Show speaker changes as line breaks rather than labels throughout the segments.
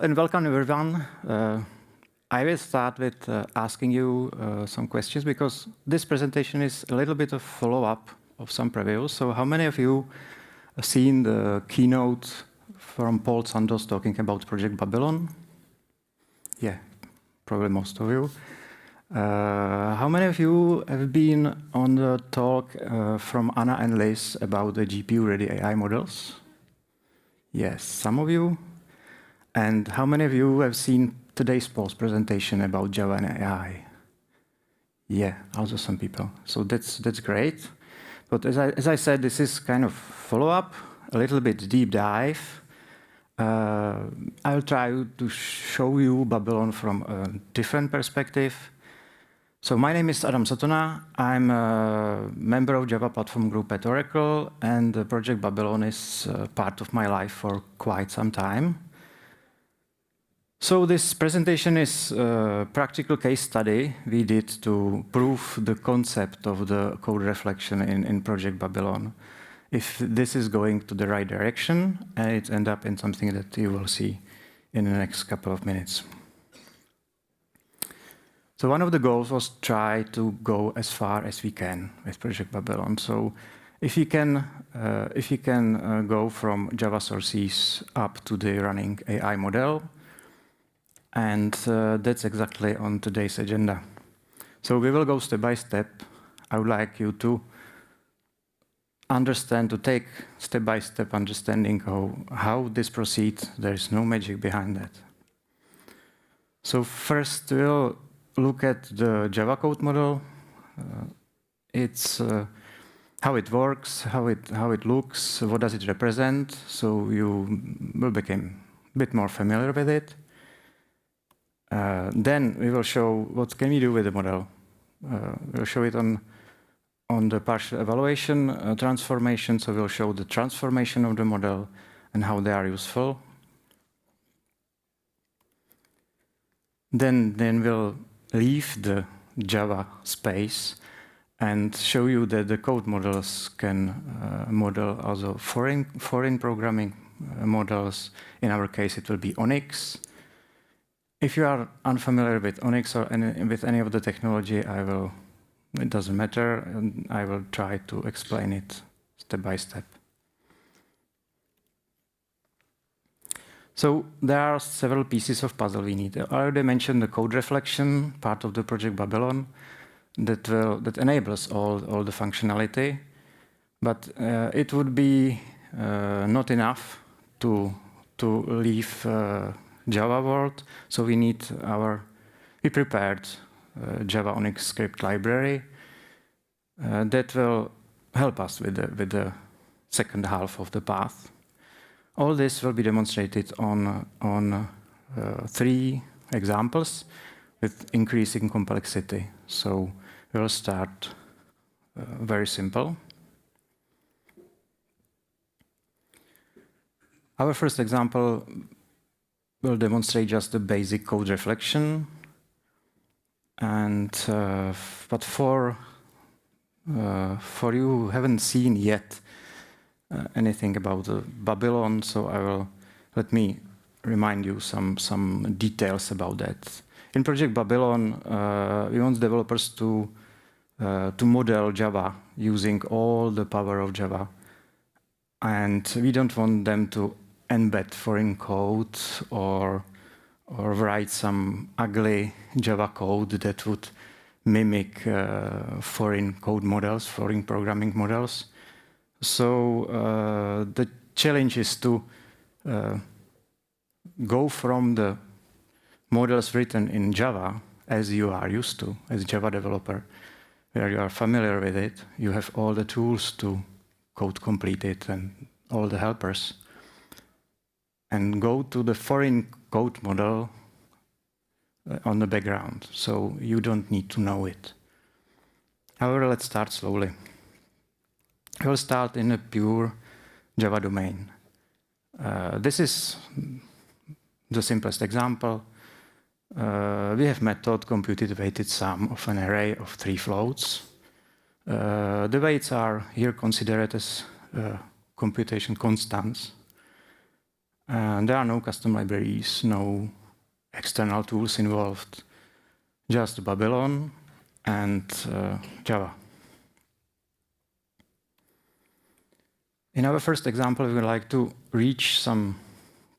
and welcome everyone. I will start with asking you some questions because this presentation is a little bit of follow-up of some previews. So how many of you have seen the keynote from Paul Santos talking about Project Babylon? Yeah, probably most of you. How many of you have been on the talk from Anna and Liz about the GPU-ready AI models? Yes, some of you. And how many of you have seen today's Paul's presentation about Java and AI? Yeah, also some people. So that's great. But as I said, this is kind of follow-up, a little bit deep dive. I'll try to show you Babylon from a different perspective. So my name is Adam Sotona. I'm a member of Java platform group at Oracle, and Project Babylon is part of my life for quite some time. So this presentation is a practical case study we did to prove the concept of the code reflection in Project Babylon. If this is going to the right direction, and it ends up in something that you will see in the next couple of minutes. So one of the goals was try to go as far as we can with Project Babylon. So if you can go from Java sources up to the running AI model, and that's exactly on today's agenda. So we will go step by step. I would like you to understand, to take step-by-step understanding how this proceeds. There is no magic behind that. So first, we'll look at the Java code model. It's how it works, how it looks, what does it represent. So you will become a bit more familiar with it. Then we will show what can we do with the model. We'll show it on the partial evaluation transformation. So we'll show the transformation of the model and how they are useful. Then we'll leave the Java space and show you that the code models can model also foreign programming models. In our case, it will be ONNX. If you are unfamiliar with ONNX or with any of the technology, it doesn't matter, and I will try to explain it step by step. So there are several pieces of puzzle we need. I already mentioned the code reflection part of the Project Babylon that enables all the functionality, but it would be not enough to leave Java world. So we prepared Java ONNX script library that will help us with the second half of the path. All this will be demonstrated on 3 examples with increasing complexity. So we'll start very simple. Our first example will demonstrate just the basic code reflection. And but for you who haven't seen yet anything about the Babylon, so let me remind you some details about that. In Project Babylon, we want developers to model Java using all the power of Java, and we don't want them to embed foreign code or write some ugly Java code that would mimic foreign code models, foreign programming models. So the challenge is to go from the models written in Java, as you are used to as a Java developer, where you are familiar with it, you have all the tools to code complete it and all the helpers, and go to the foreign code model on the background, so you don't need to know it. However, let's start slowly. We'll start in a pure Java domain. This is the simplest example. We have method computed weighted sum of an array of 3 floats. The weights are here considered as computation constants. There are no custom libraries, no external tools involved, just Babylon and Java. In our first example, we would like to reach some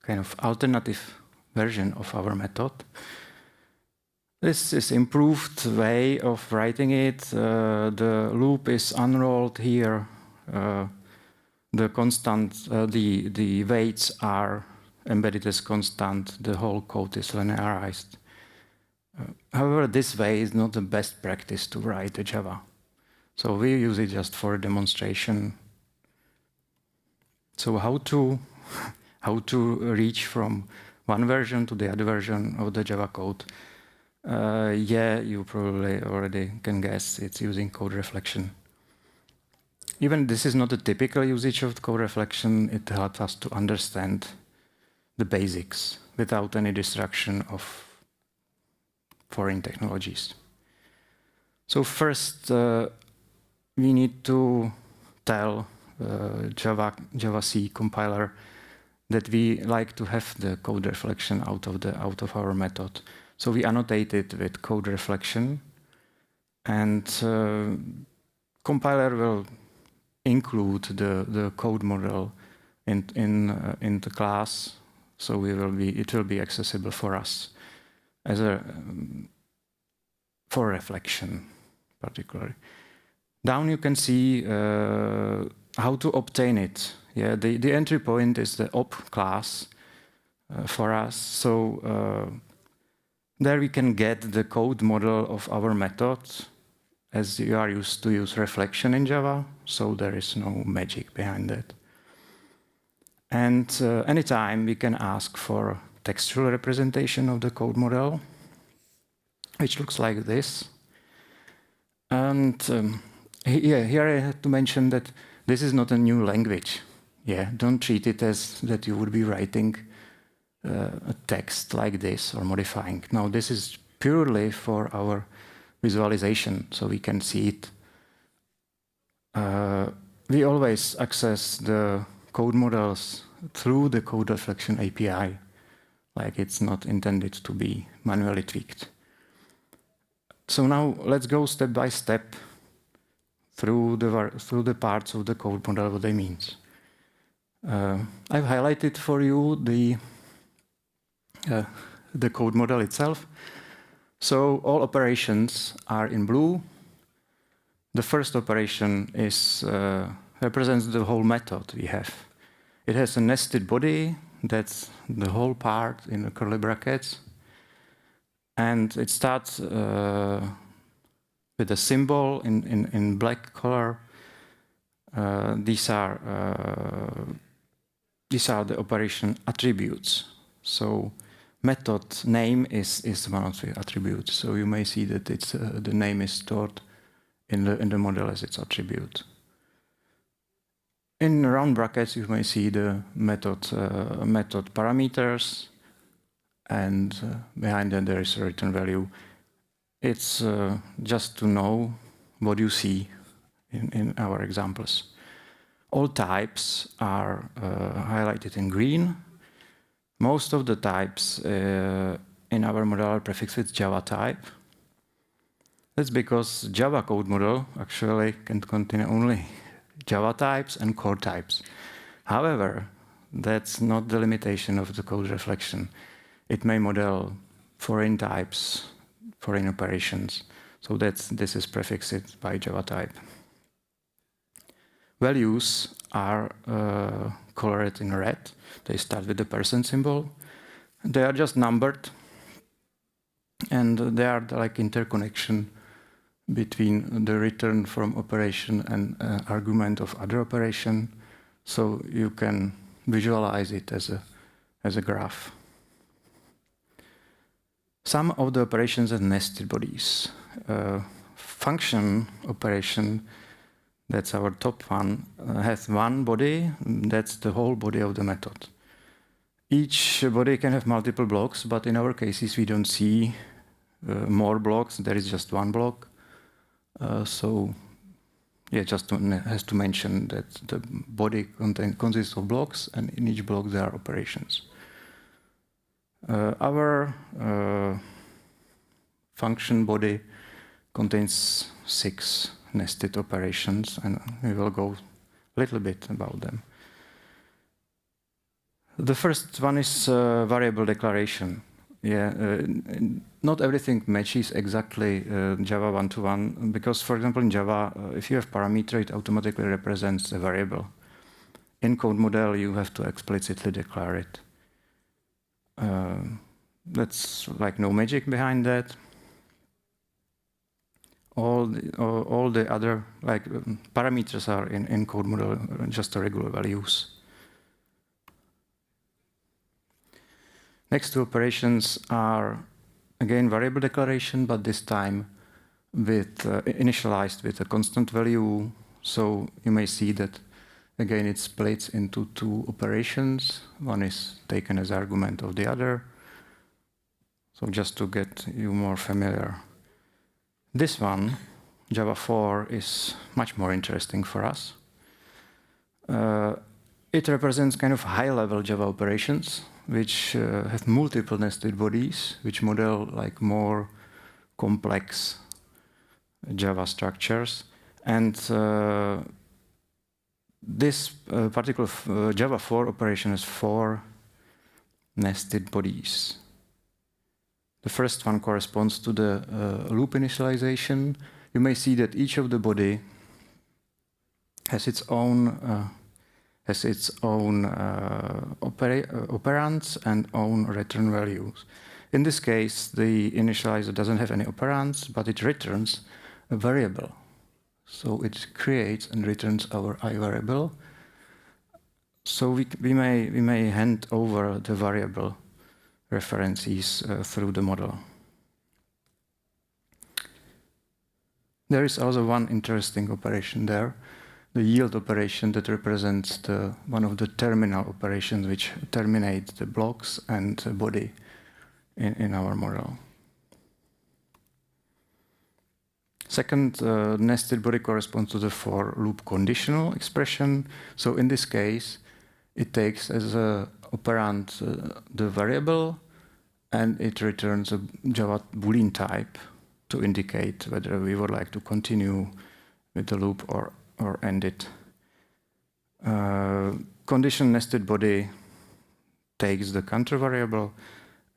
kind of alternative version of our method. This is improved way of writing it. The loop is unrolled here. The constant, the weights are embedded as constant. The whole code is linearized. However, this way is not the best practice to write the Java. So we use it just for demonstration. So how to reach from one version to the other version of the Java code? Yeah, you probably already can guess it's using code reflection. Even this is not a typical usage of code reflection. It helps us to understand the basics without any distraction of foreign technologies. So first, we need to tell Java C compiler that we like to have the code reflection out of our method. So we annotate it with code reflection, and compiler will include the code model in the class. So it will be accessible for us as for reflection, particularly. Down you can see how to obtain it. Yeah, the entry point is the op class for us. So there we can get the code model of our method, as you are used to use reflection in Java. So there is no magic behind it. And anytime we can ask for textual representation of the code model, which looks like this. And here I have to mention that this is not a new language. Yeah, don't treat it as that you would be writing a text like this or modifying. No, this is purely for our visualization, so we can see it. We always access the code models through the code reflection API, like it's not intended to be manually tweaked. So now let's go step by step through the parts of the code model, what they mean. I've highlighted for you the code model itself. So all operations are in blue. The first operation represents the whole method we have. It has a nested body, that's the whole part in the curly brackets. And it starts with a symbol in black color. These are the operation attributes. So method name is one of the attributes. So you may see that it's the name is stored in the model as its attribute. In round brackets, you may see the method parameters, and behind that there is a return value. It's just to know what you see in our examples. All types are highlighted in green. Most of the types in our model are prefixed with Java type. That's because Java code model actually can contain only Java types and core types. However, that's not the limitation of the code reflection. It may model foreign types, foreign operations. So this is prefixed by Java type. Values are colored in red. They start with the % symbol. They are just numbered, and they are like interconnection between the return from operation and argument of other operation. So you can visualize it as a graph. Some of the operations are nested bodies. Function operation, that's our top one, has one body. That's the whole body of the method. Each body can have multiple blocks, but in our cases we don't see more blocks. There is just one block. So yeah, just has to mention that the body consists of blocks, and in each block there are operations. Our function body contains 6 nested operations, and we will go a little bit about them. The first one is variable declaration. Yeah, not everything matches exactly Java one-to-one, because, for example, in Java, if you have parameter, it automatically represents a variable. In code model, you have to explicitly declare it. That's like no magic behind that. All the other like parameters are in code model just regular values. Next two operations are again variable declaration, but this time with initialized with a constant value. So you may see that again it splits into 2 operations. One is taken as argument of the other. So just to get you more familiar. This one, Java 4, is much more interesting for us. It represents kind of high-level Java operations, which have multiple nested bodies, which model like more complex Java structures. And this particular Java 4 operation has 4 nested bodies. The first one corresponds to the loop initialization. You may see that each of the body has its own operands and own return values. In this case, the initializer doesn't have any operands, but it returns a variable. So it creates and returns our I variable. So we may hand over the variable references through the model. There is also one interesting operation there, the yield operation that represents one of the terminal operations which terminate the blocks and the body in our model. Second, nested body corresponds to the for loop conditional expression. So in this case, it takes as a operand the variable, and it returns a Java Boolean type to indicate whether we would like to continue with the loop or end it. Condition nested body takes the counter variable,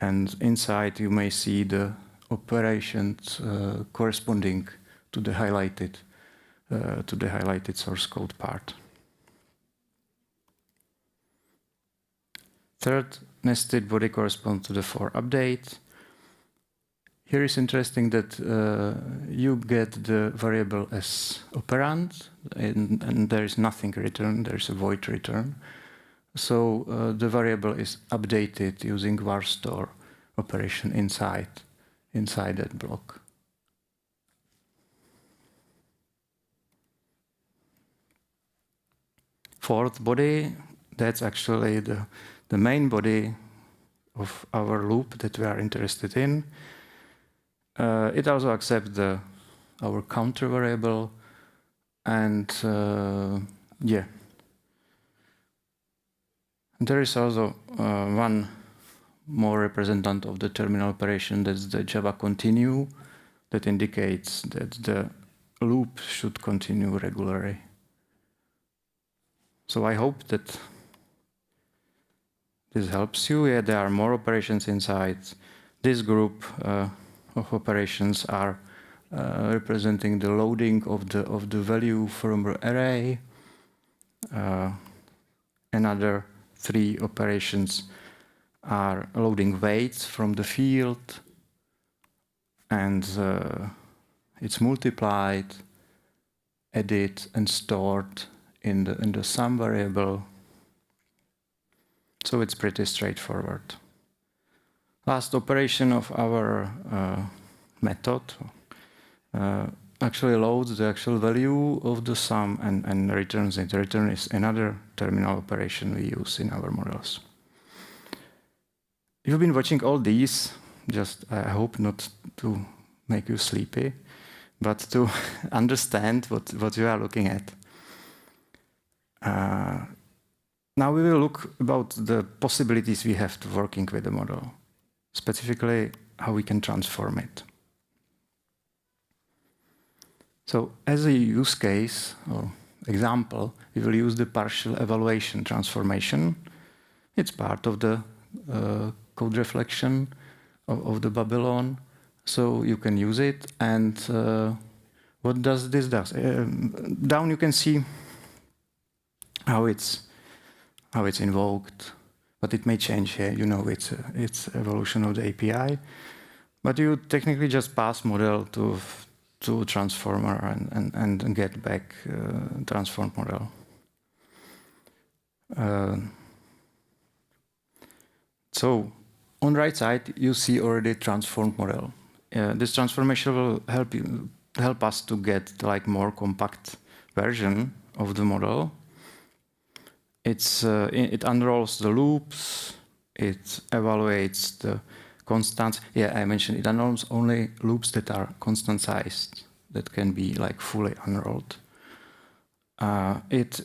and inside you may see the operations corresponding to the highlighted source code part. Third, nested body corresponds to the for update. Here is interesting that you get the variable as operand, and there is nothing returned, there is a void return. So the variable is updated using varStore operation inside that block. Fourth body, that's actually the main body of our loop that we are interested in. It also accepts our counter variable, and yeah. There is also one more representative of the terminal operation, that's the Java continue, that indicates that the loop should continue regularly. So I hope that this helps you. Yeah, there are more operations inside. This group of operations are representing the loading of the value from the array. Another 3 operations are loading weights from the field, and it's multiplied, added, and stored in the sum variable. So it's pretty straightforward. Last operation of our method actually loads the actual value of the sum and returns it. Return is another terminal operation we use in our models. You've been watching all these, just I hope not to make you sleepy. but to understand what you are looking at. Now we will look about the possibilities we have to working with the model, specifically how we can transform it. So as a use case or example, we will use the partial evaluation transformation. It's part of the code reflection of the Babylon, so you can use it. And what does this do? Down you can see how it's invoked, but it may change here. You know, it's evolution of the API, but you technically just pass model to transformer and get back transformed model. So on the right side, you see already transformed model. This transformation will help us to get like more compact version of the model. It unrolls the loops. It evaluates the constants. Yeah, I mentioned it unrolls only loops that are constant sized, that can be like fully unrolled. It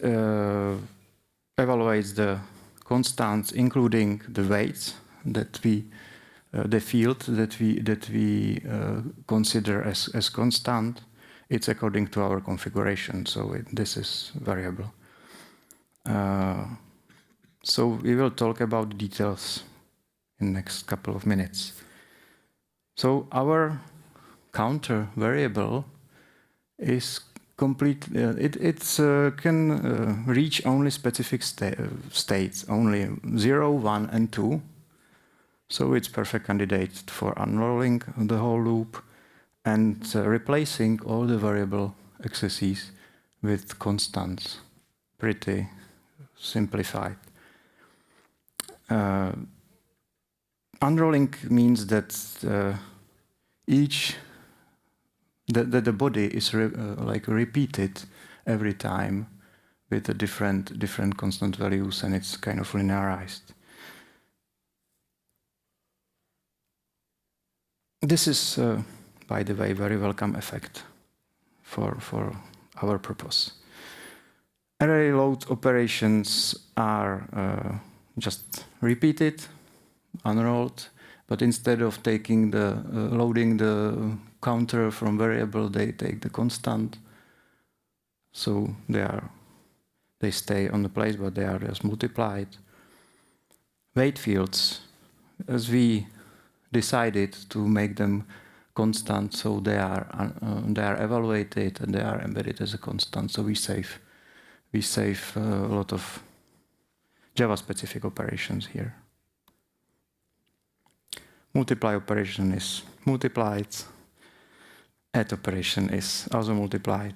evaluates the constants, including the weights that the field that we consider as constant. It's according to our configuration, so this is variable. So we will talk about the details in the next couple of minutes. So our counter variable is complete. It can reach only specific states, only 0, 1, and 2. So it's perfect candidate for unrolling the whole loop and replacing all the variable excesses with constants. Pretty simplified. Unrolling means that the body is like repeated every time with a different constant values, and it's kind of linearized. This is, by the way, very welcome effect for our purpose. Array load operations are just repeated, unrolled, but instead of taking loading the counter from variable, they take the constant. So they stay on the place, but they are just multiplied. Weight fields, as we decided to make them constant, so they are evaluated and they are embedded as a constant. So we save a lot of Java-specific operations here. Multiply operation is multiplied. Add operation is also multiplied.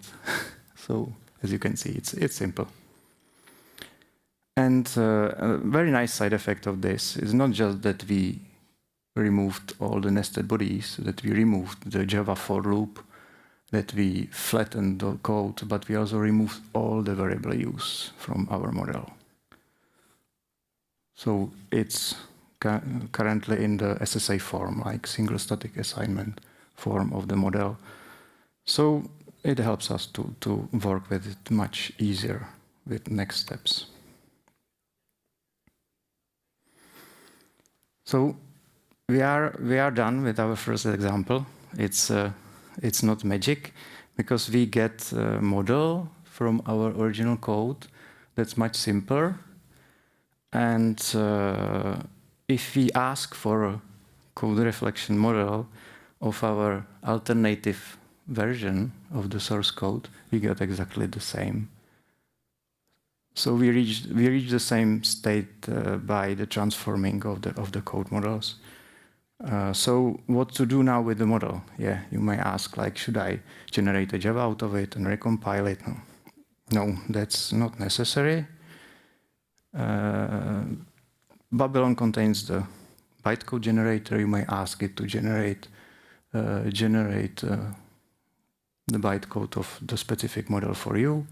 So as you can see, it's simple. And a very nice side effect of this is not just that we removed all the nested bodies, that we removed the Java for loop, that we flattened the code, but we also removed all the variable use from our model. So it's currently in the SSA form, like single static assignment form of the model. So it helps us to work with it much easier with next steps. So we are done with our first example. It's not magic, because we get a model from our original code that's much simpler. And if we ask for a code reflection model of our alternative version of the source code, we get exactly the same. So we reach the same state by the transforming of the code models. So what to do now with the model? Yeah, you may ask, like, should I generate a Java out of it and recompile it? No, that's not necessary. Babylon contains the bytecode generator. You may ask it to generate the bytecode of the specific model for you,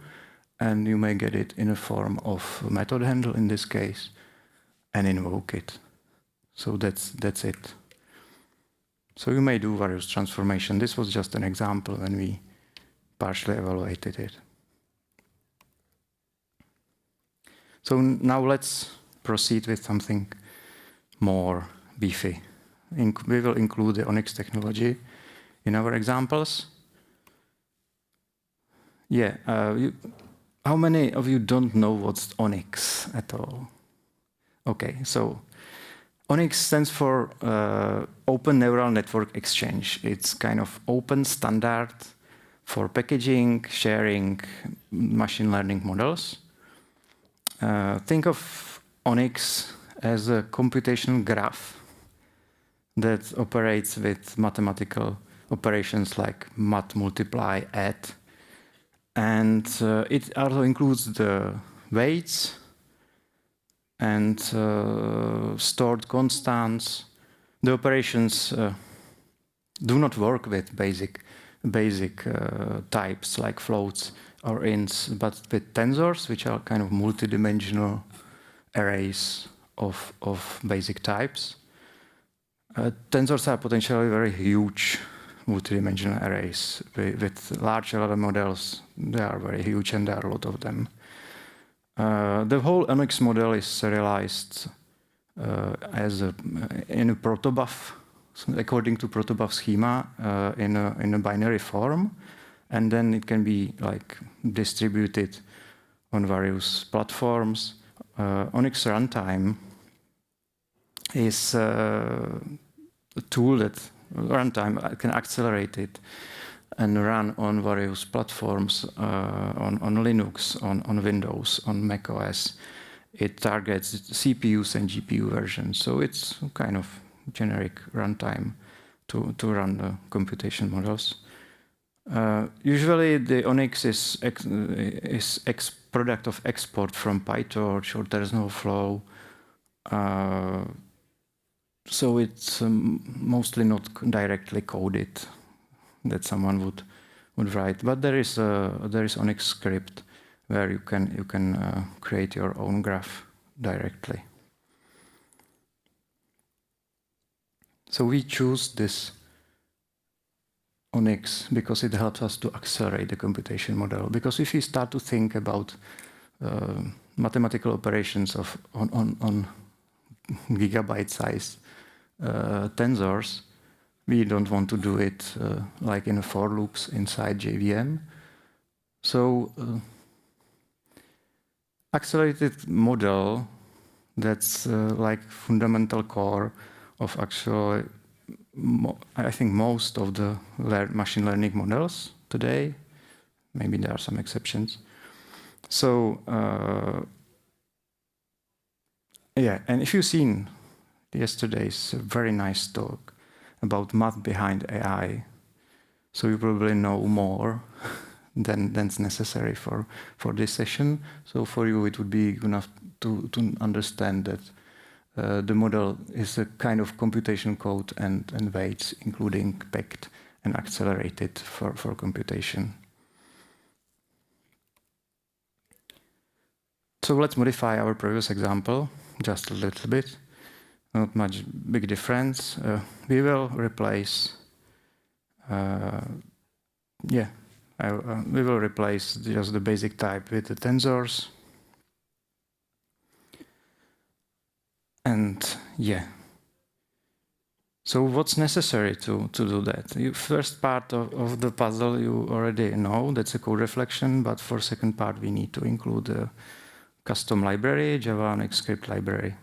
and you may get it in a form of a method handle in this case, and invoke it. So that's it. So you may do various transformations. This was just an example when we partially evaluated it. So now let's proceed with something more beefy. We will include the ONNX technology in our examples. Yeah, how many of you don't know what's ONNX at all? Okay, so ONNX stands for Open Neural Network Exchange. It's kind of open standard for packaging, sharing machine learning models. Think of ONNX as a computational graph that operates with mathematical operations like mat, multiply, add. And it also includes the weights and stored constants. The operations do not work with basic types like floats or ints, but with tensors, which are kind of multidimensional arrays of basic types. Tensors are potentially very huge multidimensional arrays. With large LLM models, they are very huge and there are a lot of them. The whole ONNX model is serialized in a protobuf, according to protobuf schema in a binary form, and then it can be like distributed on various platforms. ONNX runtime is a tool that runtime can accelerate it and run on various platforms, on Linux, on Windows, on macOS. It targets CPUs and GPU versions, so it's kind of generic runtime to run the computation models. Usually the ONNX is product of export from PyTorch or TensorFlow. So it's mostly not directly coded that someone would write, but there is ONNX script where you can create your own graph directly. So we choose this ONNX because it helps us to accelerate the computation model. Because if you start to think about mathematical operations on gigabyte size tensors, we don't want to do it like in a for loops inside JVM. So accelerated model, that's like fundamental core of actually, I think most of the machine learning models today. Maybe there are some exceptions. So yeah, and if you've seen yesterday's very nice talk about math behind AI, so you probably know more than's necessary for this session. So for you, it would be enough to understand that the model is a kind of computation code and weights, including packed and accelerated for computation. So let's modify our previous example just a little bit. Not much big difference. We will replace, we will replace just the basic type with the tensors. And yeah. So what's necessary to do that? The first part of the puzzle you already know, that's a code reflection, but for second part we need to include a custom library, Java ONNX script library.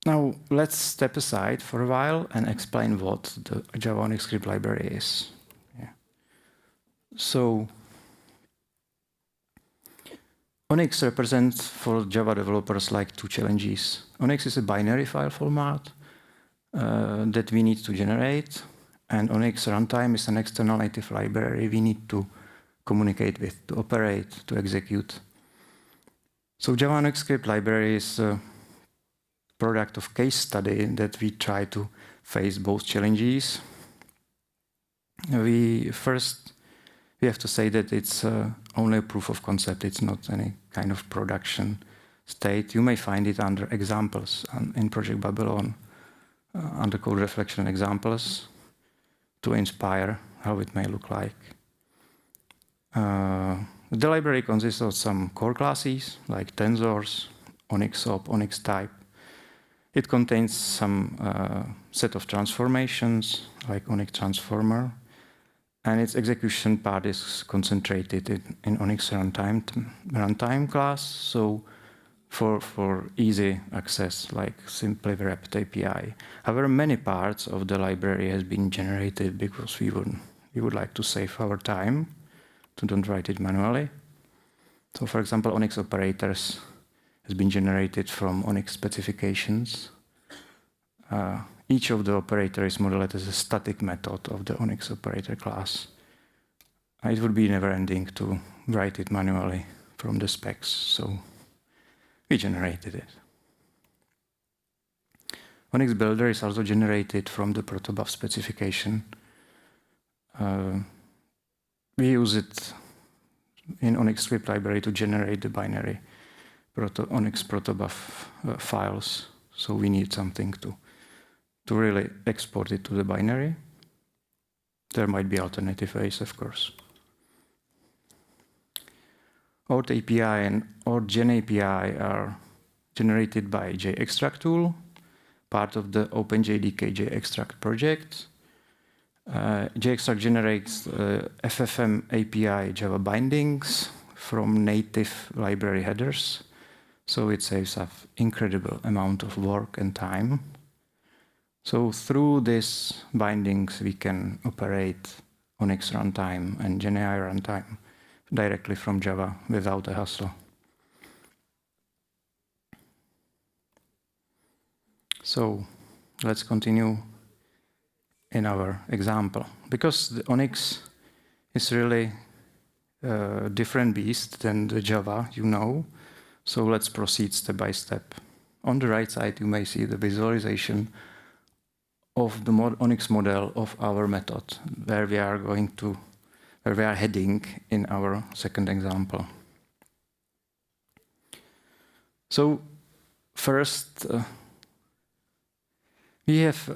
Now let's step aside for a while and explain what the Java ONNX script library is. Yeah. So ONNX represents for Java developers like two challenges. ONNX is a binary file format that we need to generate, and ONNX runtime is an external native library we need to communicate with, to operate, to execute. So Java ONNX script library is a product of case study that we try to face both challenges. We have to say that it's only a proof of concept. It's not any kind of production state. You may find it under examples in Project Babylon, under code reflection examples, to inspire how it may look like. The library consists of some core classes like tensors, ONNX-op, ONNX-type. It contains some set of transformations like ONNX transformer, and its execution part is concentrated in ONNX runtime class. So for easy access, like simply wrapped API. However, many parts of the library has been generated because we would like to save our time to don't write it manually. So for example, ONNX operators has been generated from ONNX specifications. Each of the operators is modeled as a static method of the ONNX operator class. It would be never-ending to write it manually from the specs, so we generated it. ONNX builder is also generated from the protobuf specification. We use it in ONNX script library to generate the binary ONNX protobuf files. So we need something to really export it to the binary. There might be alternative ways, of course. ORT API and ORT Gen API are generated by JExtract tool, part of the OpenJDK JExtract project. JExtract generates FFM API Java bindings from native library headers, so it saves an incredible amount of work and time. So through these bindings, we can operate ONNX runtime and GenAI runtime directly from Java without a hassle. So let's continue in our example. Because the ONNX is really a different beast than the Java, you know. So let's proceed step by step. On the right side, you may see the visualization of the ONNX model of our method, where we are heading in our second example. So first, we have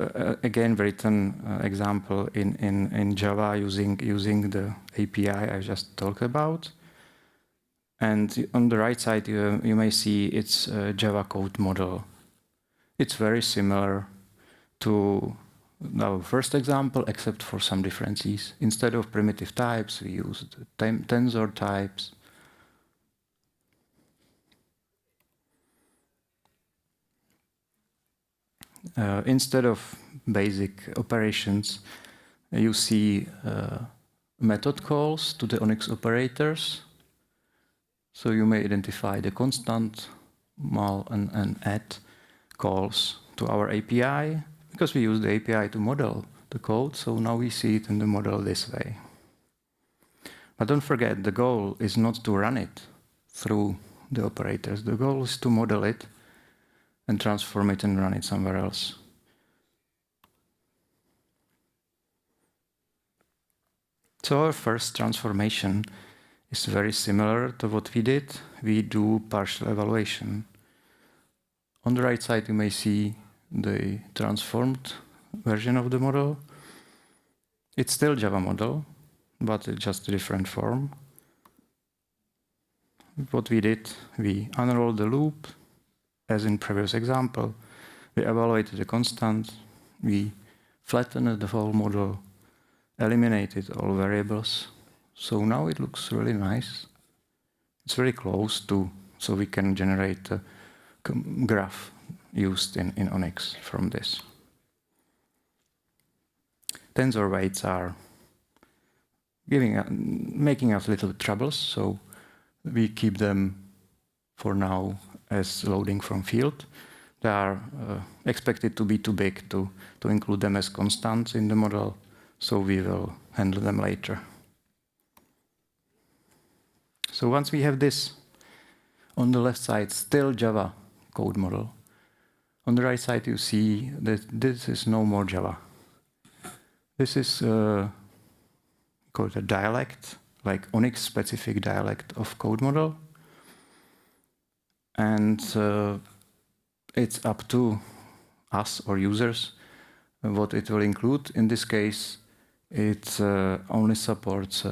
again written example in Java using the API I just talked about. And on the right side, you may see its Java code model. It's very similar to our first example, except for some differences. Instead of primitive types, we used tensor types. Instead of basic operations, you see method calls to the ONNX operators. So you may identify the constant, mul, and add calls to our API, because we use the API to model the code, so now we see it in the model this way. But don't forget, the goal is not to run it through the operators. The goal is to model it and transform it and run it somewhere else. So our first transformation is very similar to what we did. We do partial evaluation. On the right side, you may see the transformed version of the model. It's still Java model, but it's just a different form. What we did, we unrolled the loop, as in previous example. We evaluated the constant, we flattened the whole model, eliminated all variables. So now it looks really nice. It's very close to, so we can generate a graph used in ONNX from this. Tensor weights are making us little troubles, so we keep them for now as loading from field. They are expected to be too big to include them as constants in the model, so we will handle them later. So once we have this, on the left side, still Java code model. On the right side, you see that this is no more Java. This is called a dialect, like ONNX-specific dialect of code model. And it's up to us or users what it will include. In this case, it only supports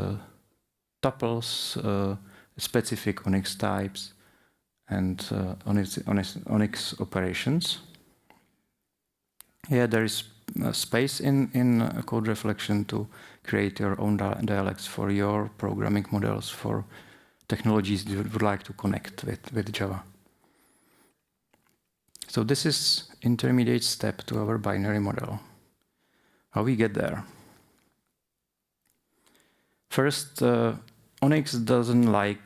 tuples, specific ONNX types, and ONNX operations. Yeah, there is space in code reflection to create your own dialects for your programming models for technologies you would like to connect with Java. So this is intermediate step to our binary model. How we get there? First, ONNX doesn't like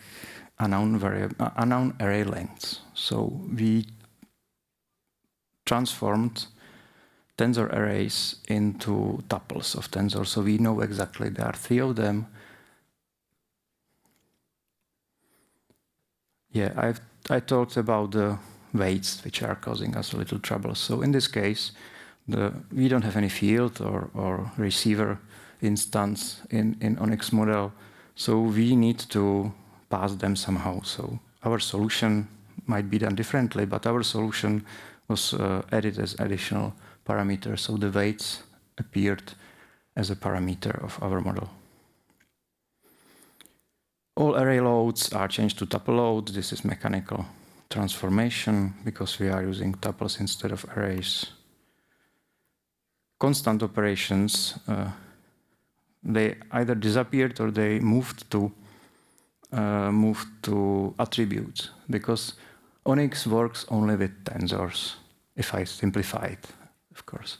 unknown array lengths. So we transformed tensor arrays into tuples of tensor. So we know exactly there are 3 of them. Yeah, I talked about the weights which are causing us a little trouble. So in this case, we don't have any field or receiver instance in ONNX model. So we need to pass them somehow. So our solution might be done differently, but our solution was added as additional parameter. So the weights appeared as a parameter of our model. All array loads are changed to tuple load. This is mechanical transformation because we are using tuples instead of arrays. Constant operations, they either disappeared or they moved to attributes, because ONNX works only with tensors, if I simplify it, of course.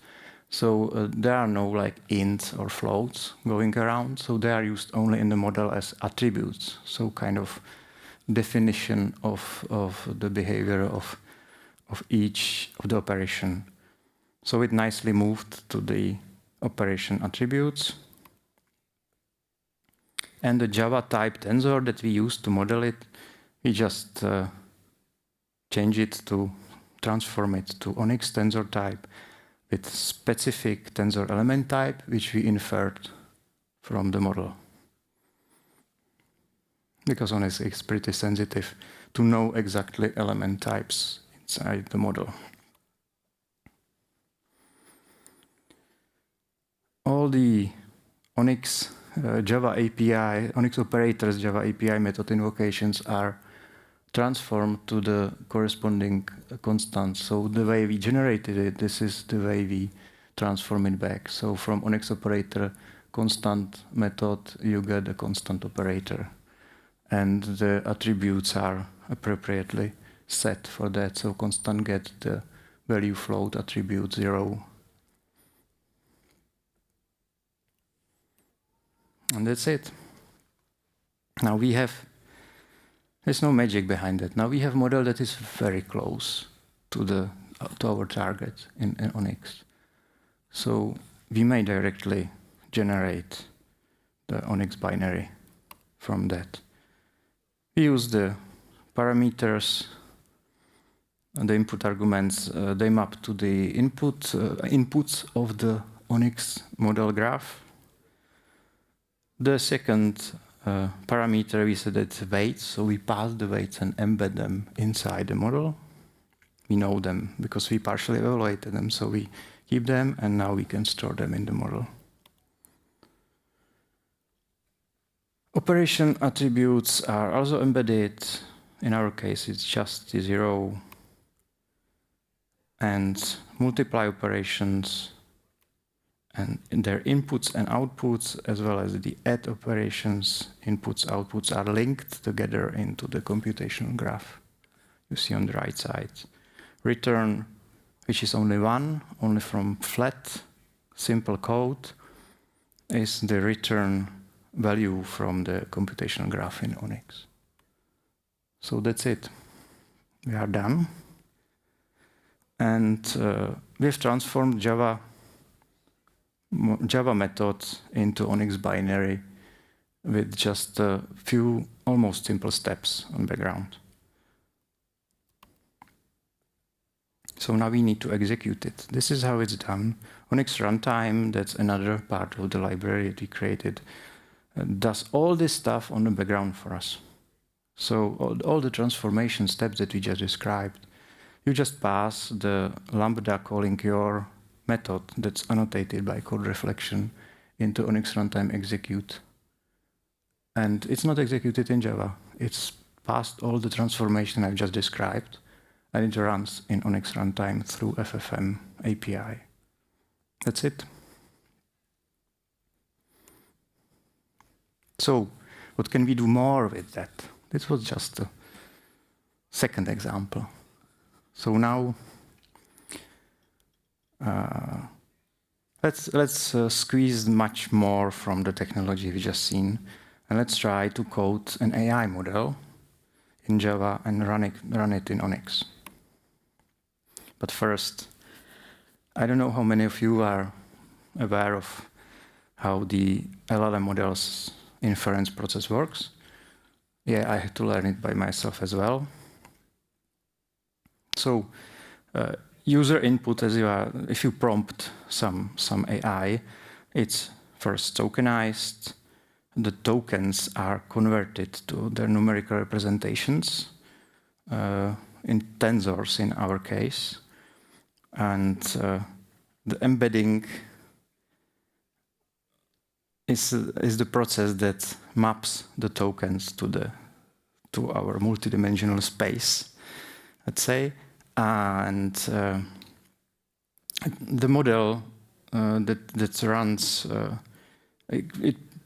So there are no like ints or floats going around, so they are used only in the model as attributes, so kind of definition of the behavior of each of the operation. So it nicely moved to the operation attributes. And the Java type tensor that we used to model it, we just change it to transform it to ONNX tensor type with specific tensor element type, which we inferred from the model. Because ONNX is pretty sensitive to know exactly element types inside the model. All the ONNX Java API, ONNX operators, Java API method invocations are transformed to the corresponding constant. So the way we generated it, this is the way we transform it back. So from ONNX operator constant method, you get a constant operator. And the attributes are appropriately set for that. So constant get the value float attribute 0. And that's it. Now we have, there's no magic behind it. Now we have a model that is very close to our target in ONNX. So we may directly generate the ONNX binary from that. We use the parameters and the input arguments. They map to the inputs of the ONNX model graph. The second parameter we said it's weights, so we pass the weights and embed them inside the model. We know them because we partially evaluated them, so we keep them, and now we can store them in the model. Operation attributes are also embedded. In our case, it's just the 0. And multiply operations and their inputs and outputs, as well as the add operations, inputs, outputs, are linked together into the computational graph you see on the right side. Return, which is only one, only from flat, simple code, is the return value from the computational graph in ONNX. So that's it. We are done. And we've transformed Java methods into ONNX binary with just a few almost simple steps on background. So now we need to execute it. This is how it's done. ONNX runtime, that's another part of the library that we created, does all this stuff on the background for us. So all the transformation steps that we just described, you just pass the lambda calling your method that's annotated by code reflection into ONNX runtime execute. And it's not executed in Java. It's passed all the transformation I've just described, and it runs in ONNX runtime through FFM API. That's it. So what can we do more with that? This was just a second example. So now let's squeeze much more from the technology we just seen, and let's try to code an AI model in Java and run it in ONNX. But first, I don't know how many of you are aware of how the LLM model's inference process works. Yeah, I had to learn it by myself as well. So user input, if you prompt some AI, it's first tokenized. The tokens are converted to their numerical representations in tensors in our case, and the embedding is the process that maps the tokens to our multidimensional space, let's say, and the model that runs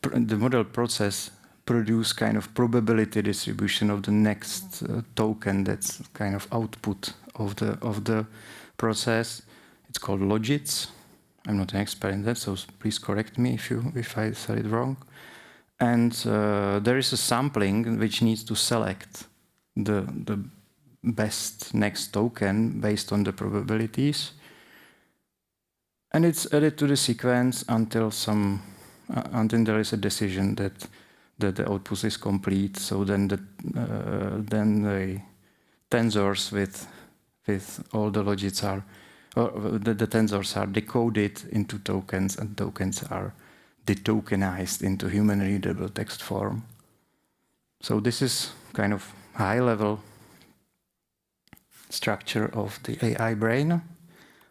the model process produce kind of probability distribution of the next token that's kind of output of the process. It's called logits. I'm not an expert in that, so please correct me if I said it wrong. And there is a sampling which needs to select the best next token based on the probabilities, and it's added to the sequence until there is a decision that the output is complete. So then the tensors with all the logits the tensors are decoded into tokens, and tokens are detokenized into human readable text form. So this is kind of high level structure of the AI brain.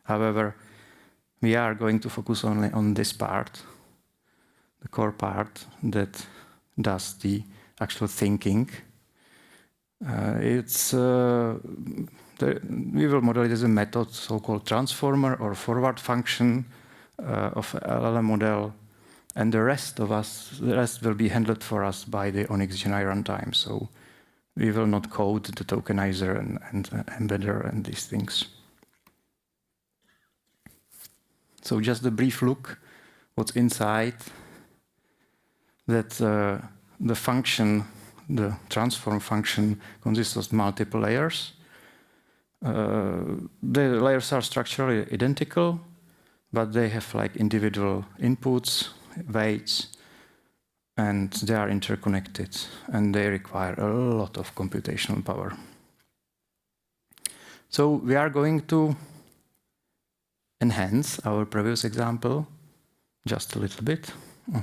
However, we are going to focus only on this part, the core part that does the actual thinking. We will model it as a method, so-called transformer or forward function of LLM model, and the rest will be handled for us by the ONNX-GenAI runtime. So we will not code the tokenizer and embedder and these things. So just a brief look what's inside. That the function, the transform function, consists of multiple layers. The layers are structurally identical, but they have like individual inputs, weights, and they are interconnected, and they require a lot of computational power. So we are going to enhance our previous example just a little bit,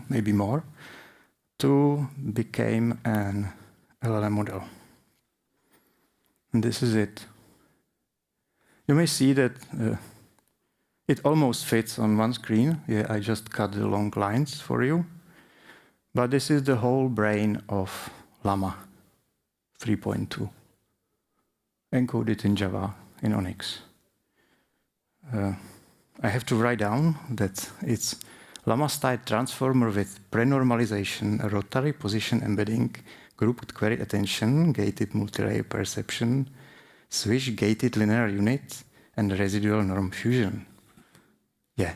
maybe more, to become an LLM model. And this is it. You may see that it almost fits on one screen. Yeah, I just cut the long lines for you. But this is the whole brain of Llama 3.2, encoded in Java in ONNX. I have to write down that it's Llama-style transformer with prenormalization, rotary position embedding, grouped query attention, gated multi-layer perception, switch gated linear unit, and residual norm fusion. Yeah.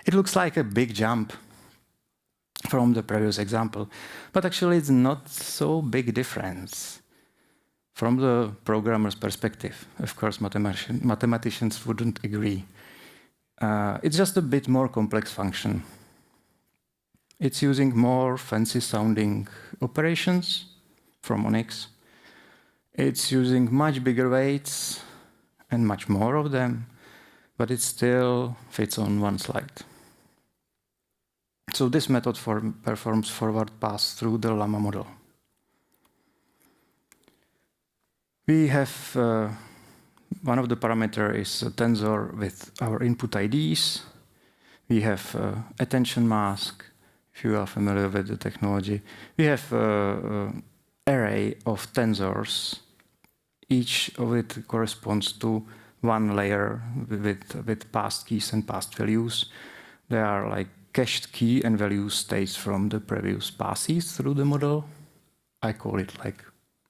It looks like a big jump from the previous example, but actually it's not so big difference from the programmer's perspective. Of course, mathematicians wouldn't agree. It's just a bit more complex function. It's using more fancy-sounding operations from ONNX. It's using much bigger weights and much more of them, but it still fits on one slide. So this method performs forward pass through the llama model. We have one of the parameters is a tensor with our input IDs. We have attention mask, if you are familiar with the technology. We have an array of tensors. Each of it corresponds to one layer with past keys and past values. They are like cached key and value states from the previous passes through the model. I call it like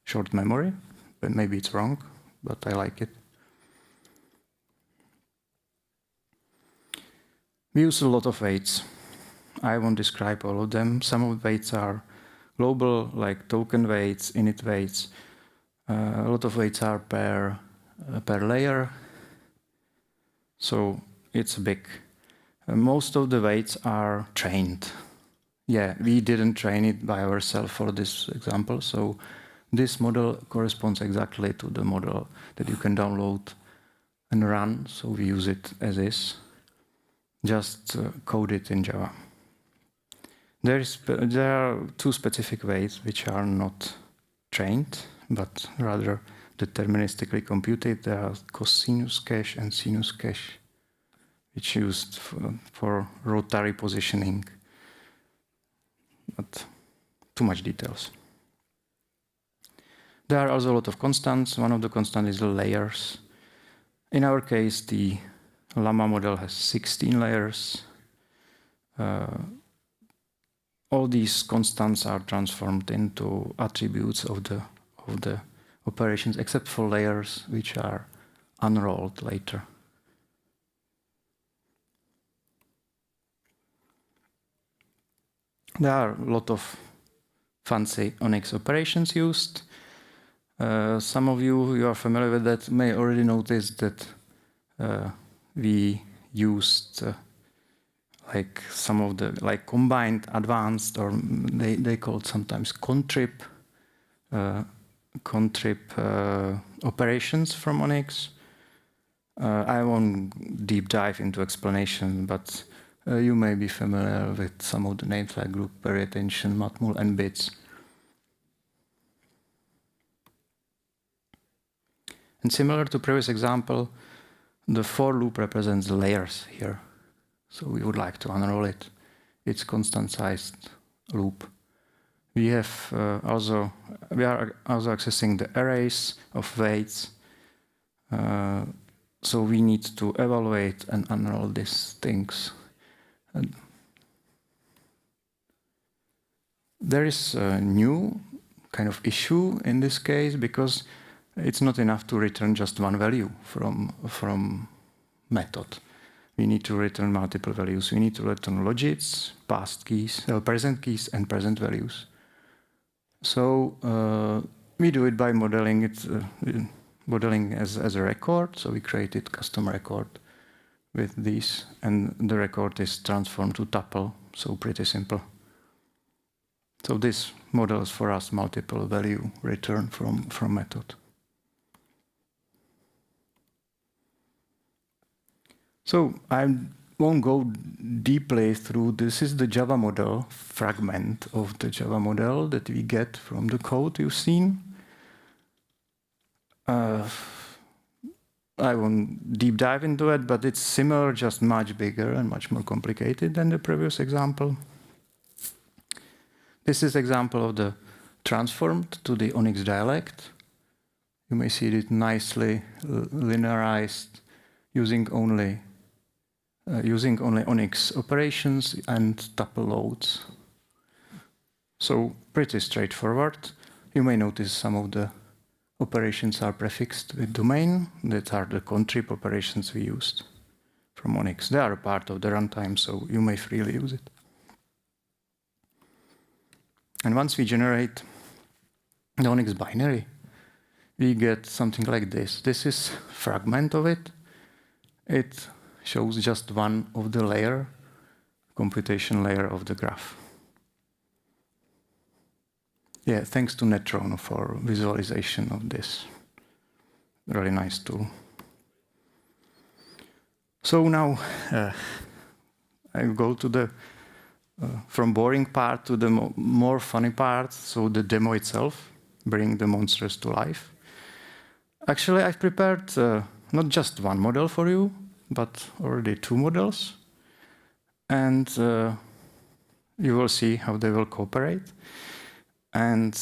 short memory, but maybe it's wrong, but I like it. We use a lot of weights. I won't describe all of them. Some of the weights are global, like token weights, init weights. A lot of weights are per layer. So it's big. Most of the weights are trained. Yeah, we didn't train it by ourselves for this example. So this model corresponds exactly to the model that you can download and run. So we use it as is. Just code it in Java. There are two specific weights which are not trained, but rather deterministically computed. There are cosinus cache and sinus cache, which used for rotary positioning. But too much details. There are also a lot of constants. One of the constants is the layers. In our case, the llama model has 16 layers. All these constants are transformed into attributes of the operations, except for layers which are unrolled later. There are a lot of fancy ONNX operations used. Some of you are familiar with that may already notice that we used like some of the combined advanced, or they call it sometimes contrib operations from ONNX. I won't deep dive into explanation, but you may be familiar with some of the names like group, peri attention, matmul, and bits. And similar to previous example, the for loop represents the layers here. So we would like to unroll it. It's constant sized loop. We are also accessing the arrays of weights. So we need to evaluate and unroll these things. And there is a new kind of issue in this case, because it's not enough to return just one value from method. We need to return multiple values. We need to return logits, past keys, present keys, and present values. So we do it by modeling it, modeling as a record. So we created custom record with these, and the record is transformed to tuple. So pretty simple. So this models for us multiple value return from method. So I won't go deeply through. This is the Java model, fragment of the Java model that we get from the code you've seen. I won't deep dive into it, but it's similar, just much bigger and much more complicated than the previous example. This is example of the transformed to the ONNX dialect. You may see it nicely linearized using only ONNX operations and tuple loads. So pretty straightforward. You may notice some of the operations are prefixed with domain. That are the contrib operations we used from ONNX. They are a part of the runtime, so you may freely use it. And once we generate the ONNX binary, we get something like this. This is a fragment of it. It shows just one of the layer, computation layer of the graph. Yeah, thanks to Netron for visualization of this. Really nice tool. So now I go to the from boring part to the more funny part, so the demo itself, bring the monsters to life. Actually, I've prepared not just one model for you, but already 2 models. And you will see how they will cooperate. And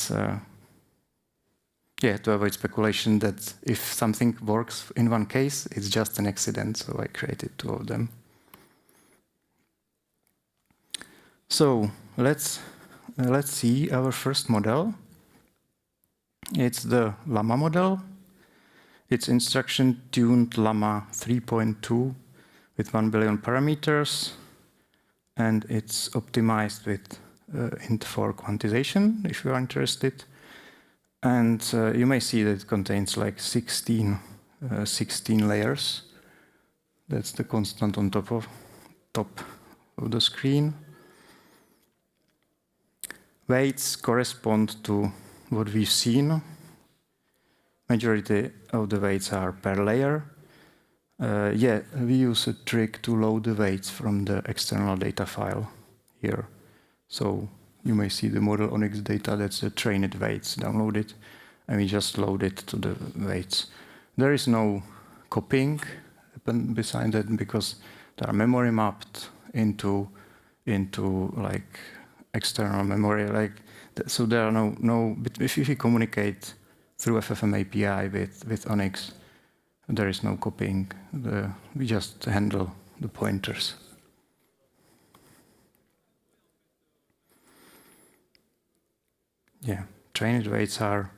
yeah, to avoid speculation that if something works in one case, it's just an accident, so I created 2 of them. So let's see our first model. It's the Llama model. It's instruction-tuned Llama 3.2 with 1 billion parameters, and it's optimized with int4 quantization, if you are interested. And you may see that it contains like 16 layers. That's the constant on top of the screen. Weights correspond to what we've seen. Majority of the weights are per layer. Yeah, we use a trick to load the weights from the external data file here. So you may see the model ONNX data, that's the trained weights downloaded, and we just load it to the weights. There is no copying beside that because they are memory mapped into like external memory, so there are no. If you communicate through FFM API with ONNX, there is no copying. We just handle the pointers. Yeah, trained weights are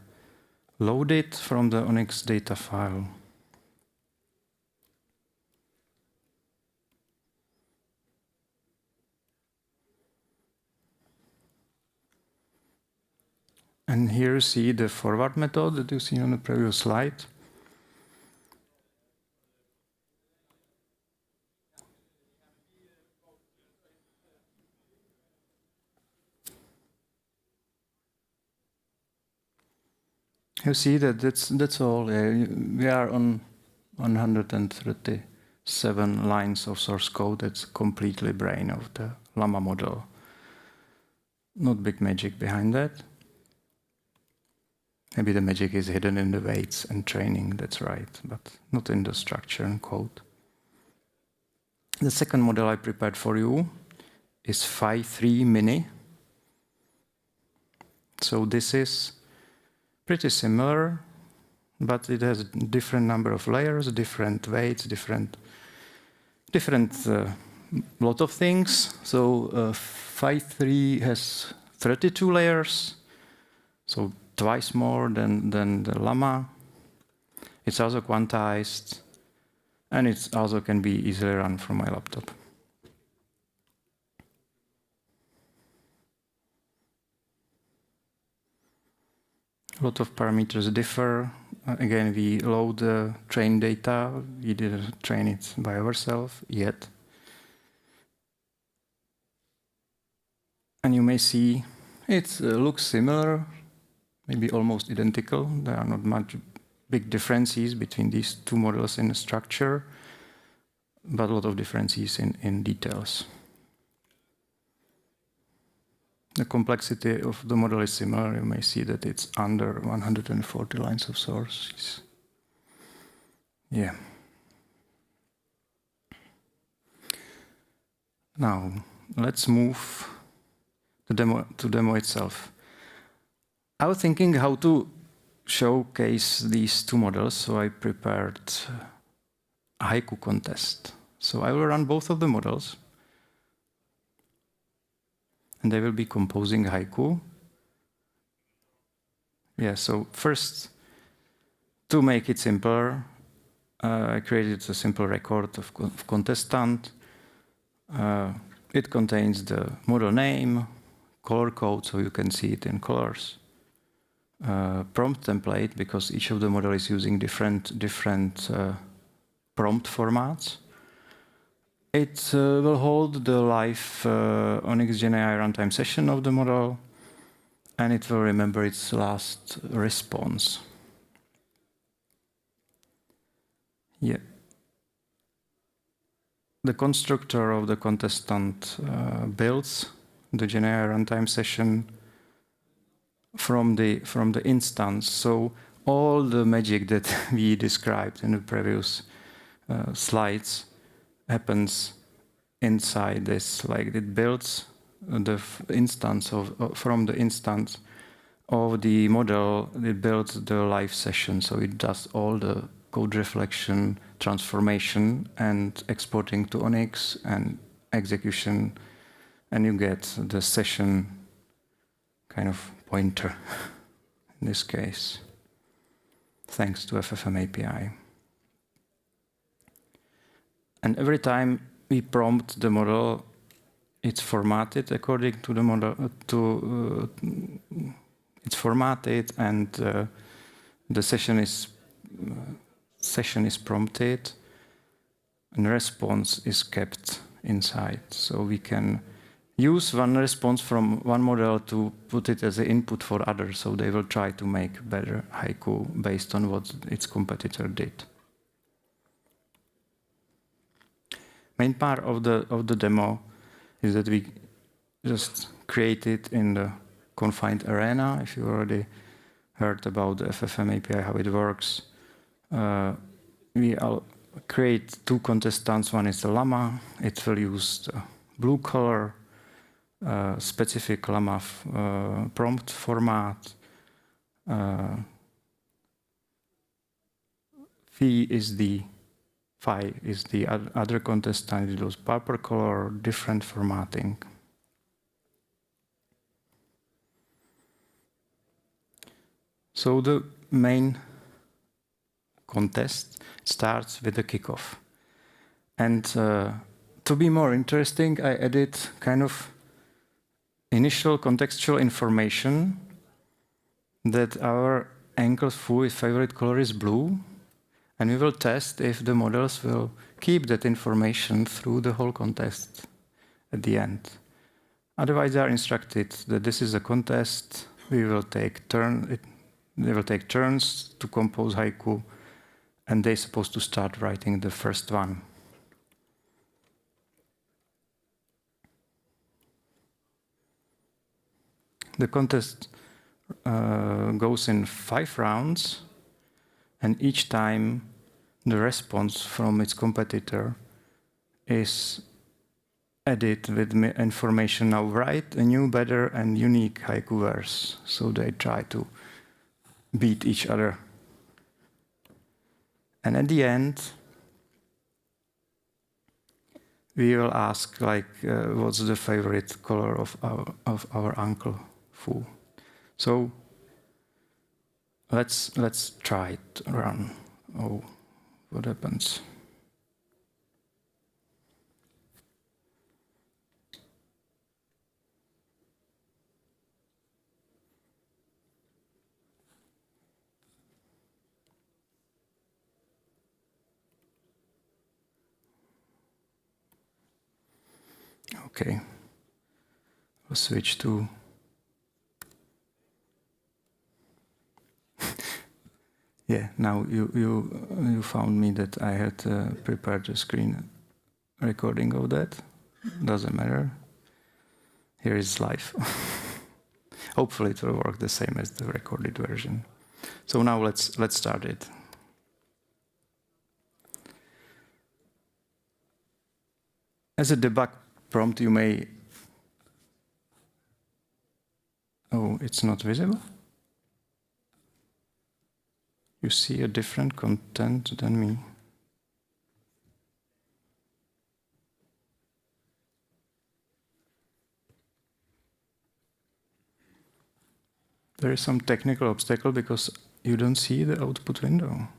loaded from the ONNX data file. And here you see the forward method that you see on the previous slide. You see that that's all. We are on 137 lines of source code. That's completely brain of the Llama model. Not big magic behind that. Maybe the magic is hidden in the weights and training, that's right, but not in the structure and code. The second model I prepared for you is Phi3 Mini. So this is pretty similar, but it has a different number of layers, different weights, different lot of things. So Phi3 has 32 layers, so twice more than the Llama. It's also quantized, and it also can be easily run from my laptop. A lot of parameters differ. Again, we load the train data. We didn't train it by ourselves yet. And you may see it looks similar, maybe almost identical. There are not much big differences between these 2 models in the structure, but a lot of differences in details. The complexity of the model is similar. You may see that it's under 140 lines of sources. Yeah. Now, let's move to demo itself. I was thinking how to showcase these 2 models, so I prepared a haiku contest. So I will run both of the models, and they will be composing haiku. Yeah, so first, to make it simpler, I created a simple record of contestant. It contains the model name, color code, so you can see it in colors. Prompt template, because each of the model is using different prompt formats. It will hold the live ONNX Gen AI runtime session of the model, and it will remember its last response. Yeah. The constructor of the contestant builds the GenAI runtime session from the instance. So all the magic that we described in the previous slides happens inside this. Like it builds the instance from the instance of the model. It builds the live session. So it does all the code reflection, transformation, and exporting to ONNX and execution, and you get the session kind of pointer in this case, thanks to FFM API. And every time we prompt the model, it's formatted according to the model. It's formatted, and the session is prompted, and response is kept inside. So we can use one response from one model to put it as an input for others, so they will try to make better haiku based on what its competitor did. Main part of the demo is that we just create it in the confined arena. If you already heard about the FFM API, how it works, we create two contestants. One is the llama. It will use the blue color, specific llama prompt format. Phi is the other contestant. It was purple color, different formatting. So the main contest starts with the kickoff. And to be more interesting, I added kind of initial contextual information that our ankle's favorite color is blue. And we will test if the models will keep that information through the whole contest at the end. Otherwise, they are instructed that this is a contest. They will take turns to compose haiku, and they're supposed to start writing the first one. The contest goes in 5 rounds. And each time the response from its competitor is added with information. Now write a new, better, and unique haiku verse. So they try to beat each other. And at the end, we will ask, like, what's the favorite color of our uncle Fu? So let's try it run. Oh, what happens? Okay, we'll switch to yeah. Now you found me that I had prepared a screen recording of that. Doesn't matter. Here is live. Hopefully it will work the same as the recorded version. So now let's start it. As a debug prompt, you may... Oh, it's not visible? You see a different content than me. There is some technical obstacle because you don't see the output window.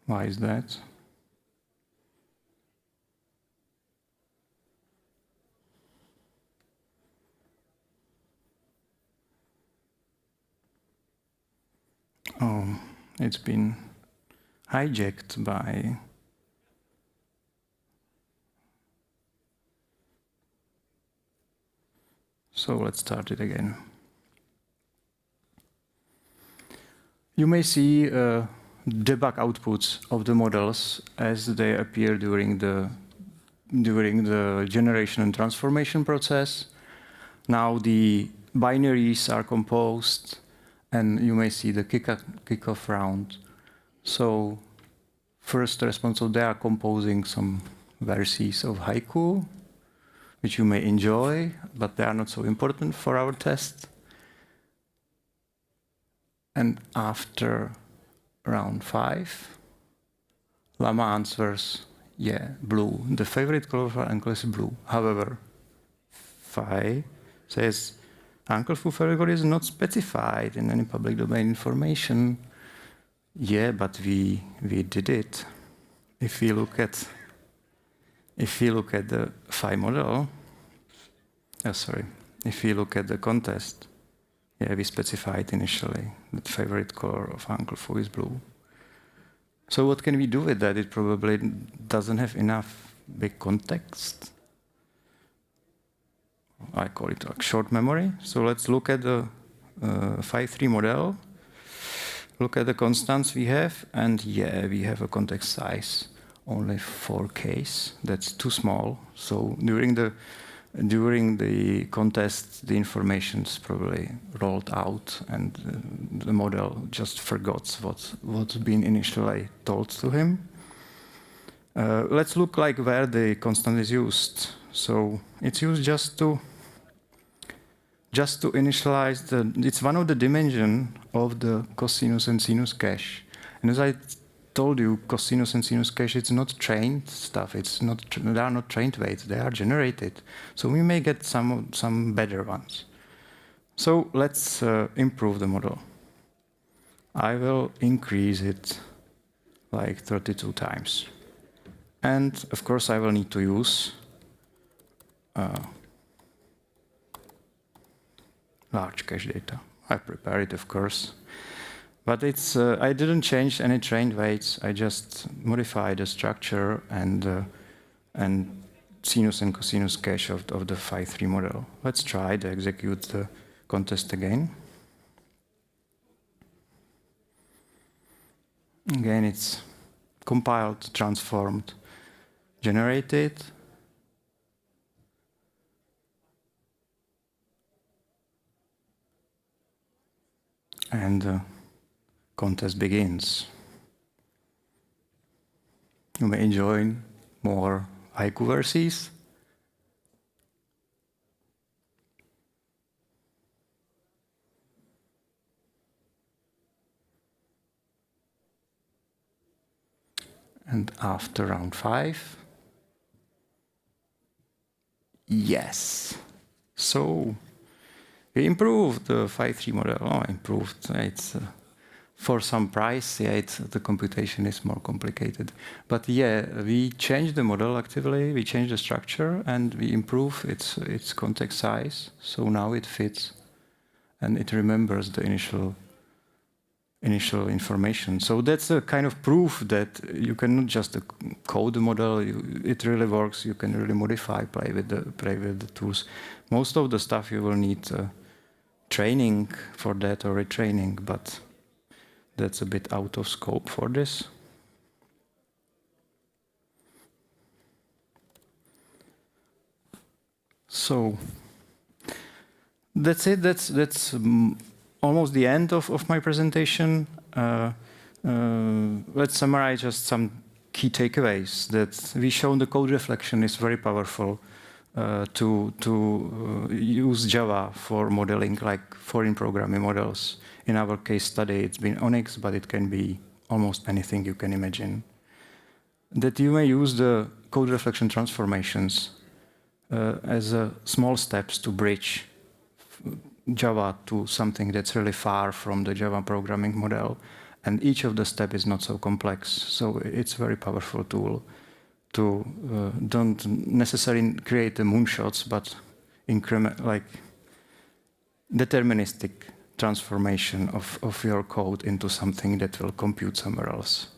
Why is that? Oh, it's been hijacked by... So let's start it again. You may see debug outputs of the models as they appear during the during the generation and transformation process. Now the binaries are composed, and you may see the kickoff round. So first response, so they are composing some verses of haiku, which you may enjoy, but they are not so important for our test. And after round 5, Llama answers, yeah, blue. The favorite color for uncle is blue. However, Phi says, Uncle Fu favorite color is not specified in any public domain information. Yeah, but we did it. If we look at the Phi model, if we look at the contest, yeah, we specified initially that favorite color of Uncle Fu is blue. So what can we do with that? It probably doesn't have enough big context. I call it like short memory. So let's look at the Phi3 model. Look at the constants we have, and yeah, we have a context size only 4Ks. That's too small. So during the contest, the information's probably rolled out, and the model just forgot what's been initially told to him. Let's look like where the constant is used. So it's used just to initialize it's one of the dimensions of the cosinus and sinus cache. And as I told you, cosinus and sinus cache, it's not trained stuff. They are not trained weights. They are generated. So we may get some better ones. So let's improve the model. I will increase it like 32 times. And of course, I will need to use large cache data. I prepare it, of course. But it's I didn't change any trained weights. I just modified the structure and sinus and cosinus cache of the Phi3 model. Let's try to execute the contest again. Again, it's compiled, transformed, generated. And the contest begins. You may enjoy more haiku verses. And after round 5, yes. So we improved the Phi3 model. Oh, improved. It's for some price. Yeah, the computation is more complicated. But yeah, we changed the model actively. We changed the structure, and we improve its context size. So now it fits, and it remembers the initial information. So that's a kind of proof that you cannot just code the model. It really works. You can really modify, play with the tools. Most of the stuff you will need training for that or retraining, but that's a bit out of scope for this. So that's it. That's almost the end of my presentation. Let's summarize just some key takeaways. That we shown the code reflection is very powerful to use Java for modeling like foreign programming models. In our case study, it's been ONNX, but it can be almost anything you can imagine. That you may use the code reflection transformations as small steps to bridge Java to something that's really far from the Java programming model. And each of the steps is not so complex. So it's a very powerful tool to don't necessarily create the moonshots, but increment, like deterministic transformation of your code into something that will compute somewhere else.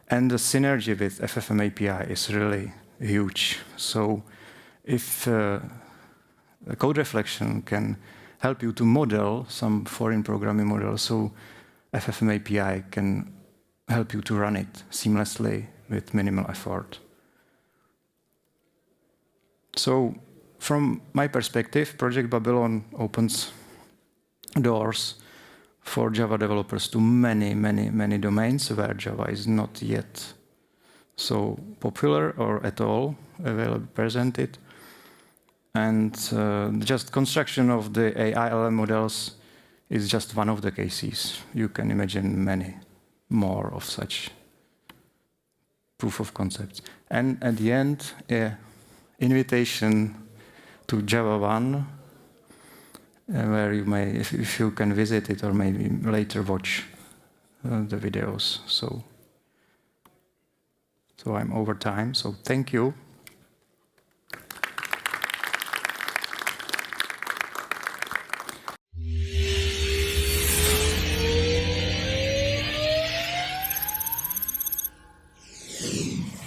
And the synergy with FFM API is really huge. So if code reflection can help you to model some foreign programming model, so FFM API can help you to run it seamlessly with minimal effort. So from my perspective, Project Babylon opens doors for Java developers to many, many, many domains where Java is not yet so popular or at all available, presented. And just construction of the AI LLM models is just one of the cases. You can imagine many more of such proof of concepts. And at the end, invitation to Java 1, where you may, if you can visit it or maybe later watch the videos. So I'm over time, so thank you.